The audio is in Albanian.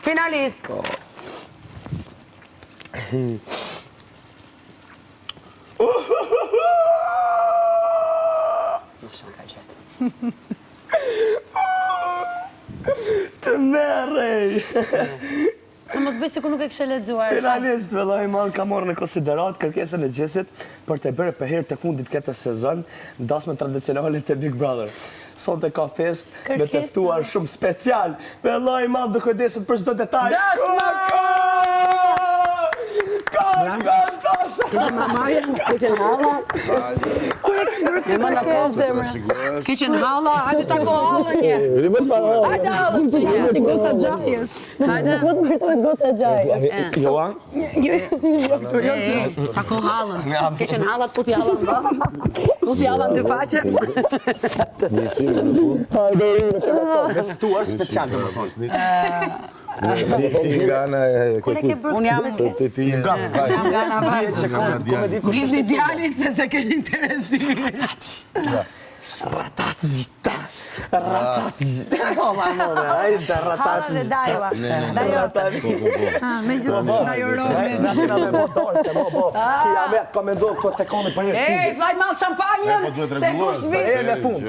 Finalist. Të merrej! Në mos bëj se ku nuk e kështë lexuar. Finalist, vëllai man, ka marrë në konsiderat kërkesën e Gjesit për të bërë për herë të fundit këtë sezon ndasme tradicionale të Big Brother. Sot e ka fest me të ftuar shumë special. Vëllai man, do kujdeset për çdo detaj. Dasma! Kishe mamaja, kishe halla. Kishen halla, hajde ta ko halla një. Hajde halla të një. Si gota gjajës. Hajde. Ku të mërtojt gota gjajës. Joa? Ta ko hallën. Kishen hallat, puti hallën ba. Puti hallën dy faqe. Me të ftuar special të më thonë. Unë jam Gana vajzë. Gjithë djalin se se ke interesi. Ratatita. Ratatita. Halla dhe Dajwa. Me gjithë dajorome. Me motor, se mo, që jam e komendohë këtë tekoni për herë. Ej, vlaj malë shampanjën, se kusht vitë. Në fund.